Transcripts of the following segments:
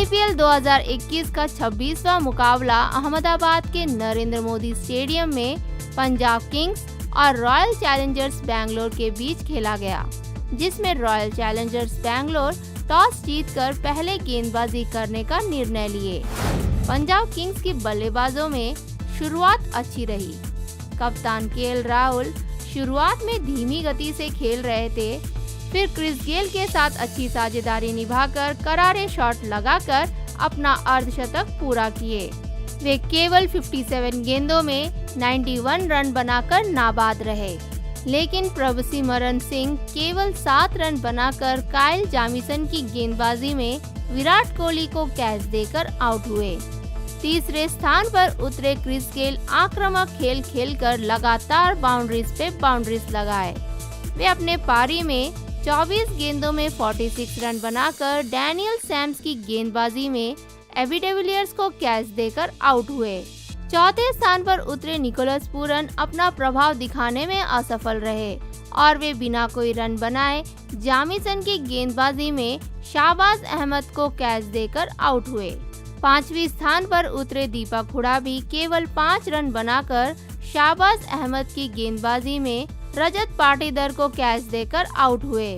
IPL 2021 का 26वां मुकाबला अहमदाबाद के नरेंद्र मोदी स्टेडियम में पंजाब किंग्स और रॉयल चैलेंजर्स बैंगलोर के बीच खेला गया, जिसमें रॉयल चैलेंजर्स बैंगलोर टॉस जीतकर पहले गेंदबाजी करने का निर्णय लिए। पंजाब किंग्स की बल्लेबाजों में शुरुआत अच्छी रही। कप्तान केएल राहुल शुरुआत में धीमी गति से खेल रहे थे, फिर क्रिस गेल के साथ अच्छी साझेदारी निभाकर करारे शॉट लगाकर अपना अर्धशतक पूरा किए। वे केवल 57 गेंदों में 91 रन बनाकर नाबाद रहे, लेकिन प्रभसिमरन सिंह केवल 7 रन बनाकर काइल जामिसन की गेंदबाजी में विराट कोहली को कैच देकर आउट हुए। तीसरे स्थान पर उतरे क्रिस गेल आक्रामक खेल खेलकर लगातार बाउंड्रीज पे बाउंड्रीज लगाए। वे अपने पारी में 24 गेंदों में 46 रन बनाकर डैनियल सैम्स की गेंदबाजी में एबी डिविलियर्स को कैच देकर आउट हुए। चौथे स्थान पर उतरे निकोलस पूरन अपना प्रभाव दिखाने में असफल रहे और वे बिना कोई रन बनाए जामिसन की गेंदबाजी में शाहबाज अहमद को कैच देकर आउट हुए। पांचवी स्थान पर उतरे दीपक हुडा भी केवल 5 रन बनाकर शाहबाज अहमद की गेंदबाजी में रजत पाटीदार को कैच देकर आउट हुए।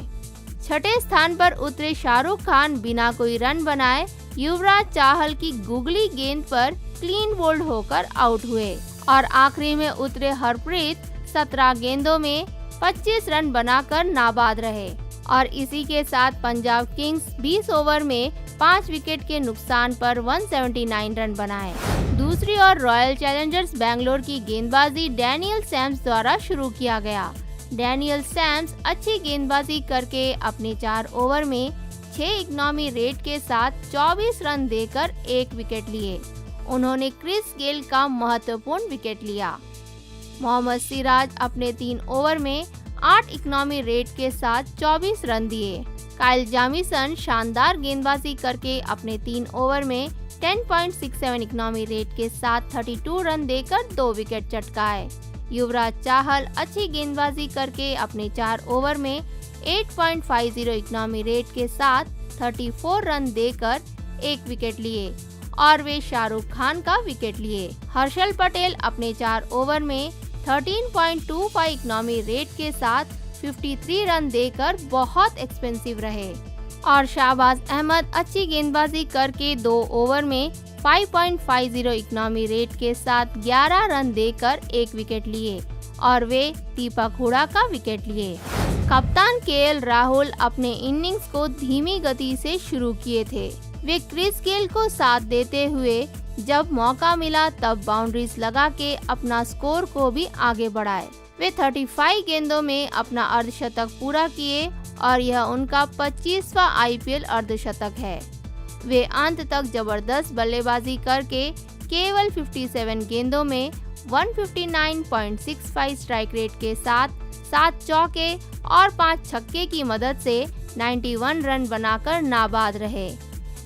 छठे स्थान पर उतरे शाहरुख खान बिना कोई रन बनाए युवराज चाहल की गुगली गेंद पर क्लीन बोल्ड होकर आउट हुए और आखिरी में उतरे हरप्रीत 17 गेंदों में 25 रन बनाकर नाबाद रहे और इसी के साथ पंजाब किंग्स 20 ओवर में 5 विकेट के नुकसान पर 179 रन बनाए। दूसरी ओर रॉयल चैलेंजर्स बैंगलोर की गेंदबाजी डैनियल सैम्स द्वारा शुरू किया गया। डैनियल सैम्स अच्छी गेंदबाजी करके अपने 4 ओवर में 6 इकोनॉमी रेट के साथ 24 रन देकर 1 विकेट लिए। उन्होंने क्रिस गेल का महत्वपूर्ण विकेट लिया। मोहम्मद सिराज अपने 3 ओवर में 8 इकोनॉमी रेट के साथ 24 रन दिए। काइल जामिसन शानदार गेंदबाजी करके अपने 3 ओवर में 10.67 इकोनॉमी रेट के साथ 32 रन देकर 2 विकेट चटकाए। युवराज चाहल अच्छी गेंदबाजी करके अपने 4 ओवर में 8.50 इकोनॉमी रेट के साथ 34 रन देकर 1 विकेट लिए और वे शाहरुख खान का विकेट लिए। हर्षल पटेल अपने 4 ओवर में 13.25 इकोनॉमी रेट के साथ 53 रन देकर बहुत एक्सपेंसिव रहे और शाहबाज अहमद अच्छी गेंदबाजी करके 2 ओवर में 5.50 इकोनॉमी रेट के साथ 11 रन देकर 1 विकेट लिए और वे दीपक हुडा का विकेट लिए। कप्तान केएल राहुल अपने इनिंग्स को धीमी गति से शुरू किए थे। वे क्रिस गेल को साथ देते हुए जब मौका मिला तब बाउंड्रीज लगा के अपना स्कोर को भी आगे बढ़ाए। वे 35 गेंदों में अपना अर्धशतक पूरा किए और यह उनका 25वां आईपीएल अर्धशतक है। वे अंत तक जबरदस्त बल्लेबाजी करके केवल 57 गेंदों में 159.65 स्ट्राइक रेट के साथ 7 चौके और 5 छक्के की मदद से 91 रन बनाकर नाबाद रहे।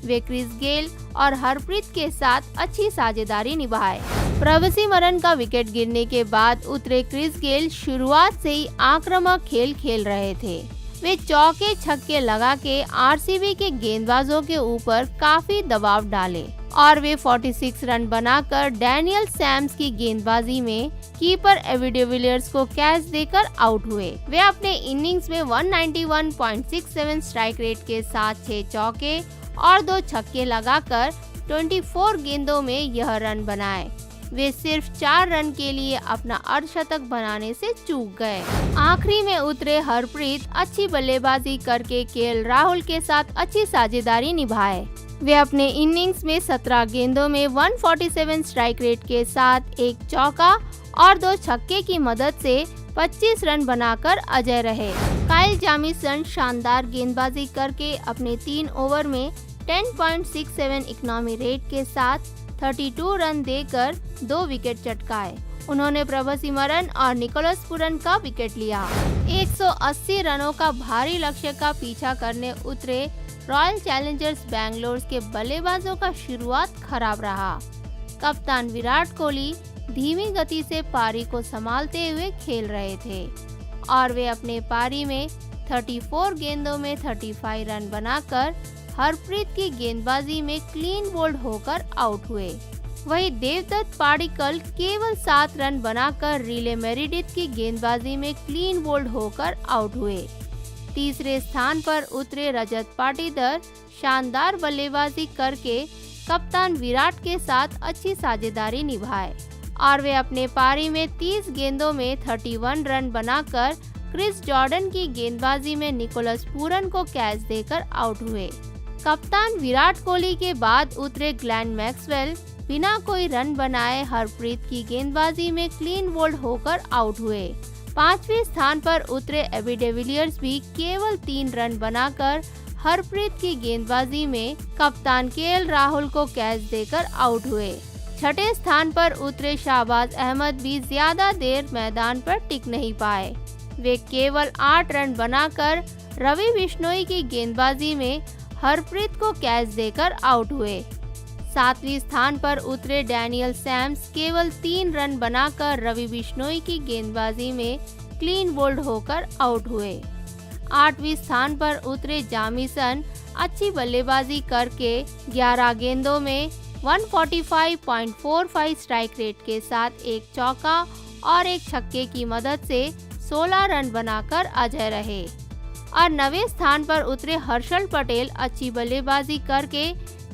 वे क्रिस गेल और हरप्रीत के साथ अच्छी साझेदारी निभाए। प्रभसिमरन का विकेट गिरने के बाद उतरे क्रिस गेल शुरुआत से ही आक्रामक खेल खेल रहे थे। वे चौके छक्के लगा के आरसीबी के गेंदबाजों के ऊपर काफी दबाव डाले और वे 46 रन बनाकर डैनियल सैम्स की गेंदबाजी में कीपर एबी डिविलियर्स को कैच देकर आउट हुए। वे अपने इनिंग्स में 191.67 स्ट्राइक रेट के साथ 6 चौके और 2 छक्के लगाकर 24 गेंदों में यह रन बनाए। वे सिर्फ 4 रन के लिए अपना अर्धशतक बनाने से चूक गए। आखिरी में उतरे हरप्रीत अच्छी बल्लेबाजी करके केएल राहुल के साथ अच्छी साझेदारी निभाए। वे अपने इनिंग्स में 17 गेंदों में 147 स्ट्राइक रेट के साथ 1 चौका और 2 छक्के की मदद से 25 रन बनाकर अजय रहे। काइल जामिसन शानदार गेंदबाजी करके अपने 3 ओवर में 10.67 इकोनॉमी रेट के साथ 32 रन देकर 2 विकेट चटकाए। उन्होंने प्रभसिमरन और निकोलस पूरन का विकेट लिया। 180 रनों का भारी लक्ष्य का पीछा करने उतरे रॉयल चैलेंजर्स बैंगलोर के बल्लेबाजों का शुरुआत खराब रहा। कप्तान विराट कोहली धीमी गति से पारी को संभालते हुए खेल रहे थे और वे अपने पारी में 34 गेंदों में 35 रन बनाकर हरप्रीत की गेंदबाजी में क्लीन बोल्ड होकर आउट हुए। वहीं देवदत्त पाडिक्कल केवल 7 रन बनाकर रिले मेरिडिथ की गेंदबाजी में क्लीन बोल्ड होकर आउट हुए। तीसरे स्थान पर उतरे रजत पाटीदार शानदार बल्लेबाजी करके कप्तान विराट के साथ अच्छी साझेदारी निभाए और वे अपने पारी में 30 गेंदों में 31 रन बनाकर क्रिस जॉर्डन की गेंदबाजी में निकोलस पूरन को कैच देकर आउट हुए। कप्तान विराट कोहली के बाद उतरे ग्लेन मैक्सवेल बिना कोई रन बनाए हरप्रीत की गेंदबाजी में क्लीन बोल्ड होकर आउट हुए। 5वें स्थान पर उतरे एबी डिविलियर्स भी केवल 3 रन बनाकर हरप्रीत की गेंदबाजी में कप्तान केएल राहुल को कैच देकर आउट हुए। 6ठे स्थान पर उतरे शाहबाज अहमद भी ज्यादा देर मैदान पर टिक नहीं पाए। वे केवल 8 रन बनाकर रवि बिश्नोई की गेंदबाजी में हरप्रीत को कैच देकर आउट हुए। 7वें स्थान पर उतरे डैनियल सैम्स केवल 3 रन बनाकर रवि बिश्नोई की गेंदबाजी में क्लीन बोल्ड होकर आउट हुए। 8वें स्थान पर उतरे जामीसन अच्छी बल्लेबाजी करके 11 गेंदों में 145.45 स्ट्राइक रेट के साथ एक चौका और एक छक्के की मदद से 16 रन बनाकर अजय रहे। और 9वें स्थान पर उतरे हर्षल पटेल अच्छी बल्लेबाजी करके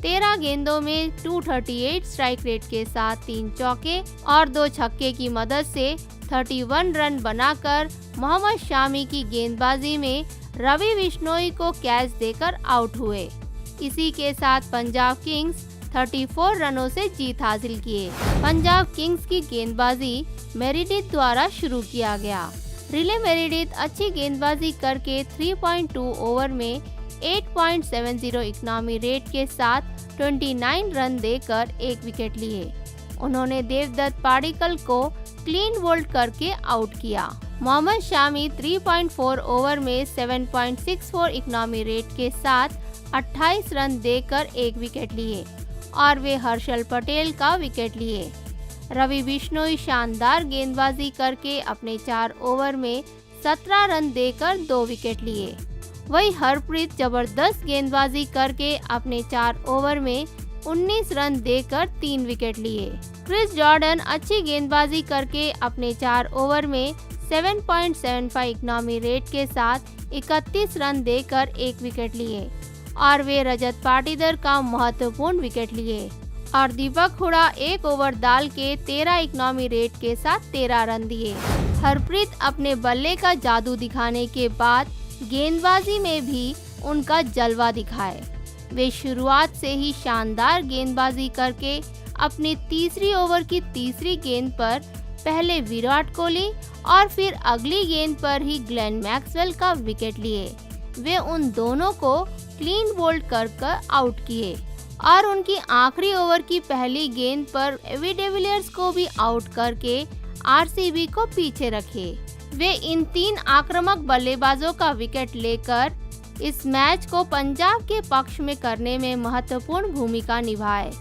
13 गेंदों में 238 स्ट्राइक रेट के साथ 3 चौके और 2 छक्के की मदद से 31 रन बनाकर मोहम्मद शामी की गेंदबाजी में रवि बिश्नोई को कैच देकर आउट हुए। इसी के साथ पंजाब किंग्स 34 रनों से जीत हासिल किए। पंजाब किंग्स की गेंदबाजी मेरिडिथ द्वारा शुरू किया गया। रिले मेरिडिथ अच्छी गेंदबाजी करके 3.2 ओवर में 8.70 इकोनॉमी रेट के साथ 29 रन देकर एक विकेट लिए। उन्होंने देवदत्त पाडिक्कल को क्लीन बोल्ड करके आउट किया। मोहम्मद शामी 3.4 ओवर में 7.64 इकोनॉमी रेट के साथ 28 रन देकर एक विकेट लिए और वे हर्षल पटेल का विकेट लिए। रवि बिश्नोई शानदार गेंदबाजी करके अपने 4 ओवर में 17 रन देकर 2 विकेट लिए। वहीं हरप्रीत जबरदस्त गेंदबाजी करके अपने 4 ओवर में 19 रन देकर 3 विकेट लिए। क्रिस जॉर्डन अच्छी गेंदबाजी करके अपने 4 ओवर में 7.75 इकोनॉमी रेट के साथ 31 रन देकर एक विकेट लिए और वे रजत पाटीदार का महत्वपूर्ण विकेट लिए। और दीपक हुडा 1 ओवर डाल के 13 इकोनॉमी रेट के साथ 13 रन दिए। हरप्रीत अपने बल्ले का जादू दिखाने के बाद गेंदबाजी में भी उनका जलवा दिखाए। वे शुरुआत से ही शानदार गेंदबाजी करके अपने तीसरी ओवर की तीसरी गेंद पर पहले विराट कोहली और फिर अगली गेंद पर ही ग्लेन मैक्सवेल का विकेट लिए। वे उन दोनों को क्लीन बोल्ड कर आउट किए और उनकी आखिरी ओवर की पहली गेंद पर एबी डिविलियर्स को भी आउट करके आरसीबी को पीछे रखे। वे इन 3 आक्रामक बल्लेबाजों का विकेट लेकर इस मैच को पंजाब के पक्ष में करने में महत्वपूर्ण भूमिका निभाए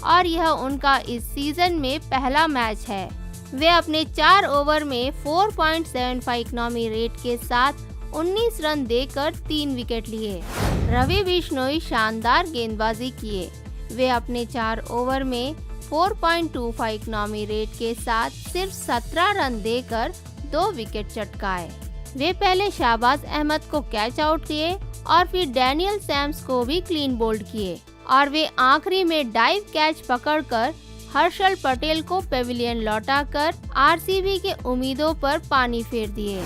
और यह उनका इस सीजन में पहला मैच है। वे अपने 4 ओवर में 4.75 इकोनॉमी रेट के साथ 19 रन देकर 3 विकेट लिए। रवि बिश्नोई शानदार गेंदबाजी किए। वे अपने 4 ओवर में 4.25 इकोनॉमी रेट के साथ सिर्फ 17 रन देकर 2 विकेट चटकाए। वे पहले शाहबाज अहमद को कैच आउट किए और फिर डैनियल सैम्स को भी क्लीन बोल्ड किए और वे आखिरी में डाइव कैच पकड़कर हर्षल पटेल को पेविलियन लौटाकर आरसीबी के उम्मीदों पर पानी फेर दिए।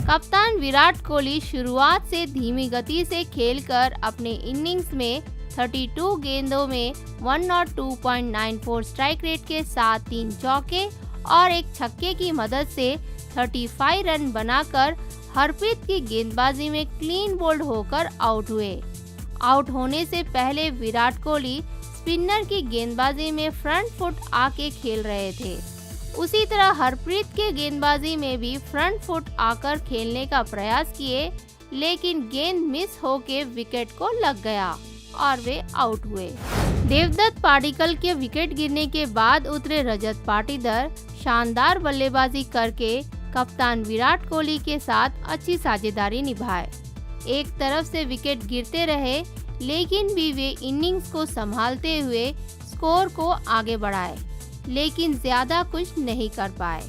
कप्तान विराट कोहली शुरुआत से धीमी गति से खेलकर अपने इनिंग्स में 32 गेंदों में 102.94 स्ट्राइक रेट के साथ 3 चौके और एक छक्के की मदद से 35 रन बनाकर हरप्रीत की गेंदबाजी में क्लीन बोल्ड होकर आउट हुए। आउट होने से पहले विराट कोहली स्पिनर की गेंदबाजी में फ्रंट फुट आके खेल रहे थे। उसी तरह हरप्रीत के गेंदबाजी में भी फ्रंट फुट आकर खेलने का प्रयास किए, लेकिन गेंद मिस होके विकेट को लग गया और वे आउट हुए। देवदत्त पाडिक्कल के विकेट गिरने के बाद उतरे रजत पाटीदार शानदार बल्लेबाजी करके कप्तान विराट कोहली के साथ अच्छी साझेदारी निभाए। एक तरफ से विकेट गिरते रहे, लेकिन भी वे इनिंग्स को संभालते हुए स्कोर को आगे बढ़ाए, लेकिन ज्यादा कुछ नहीं कर पाए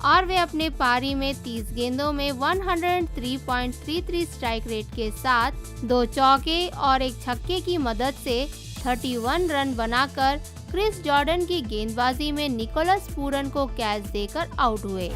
और वे अपने पारी में 30 गेंदों में 103.33 स्ट्राइक रेट के साथ 2 चौके और 1 छक्के की मदद से 31 रन बनाकर क्रिस जॉर्डन की गेंदबाजी में निकोलस पूरन को कैच देकर आउट हुए।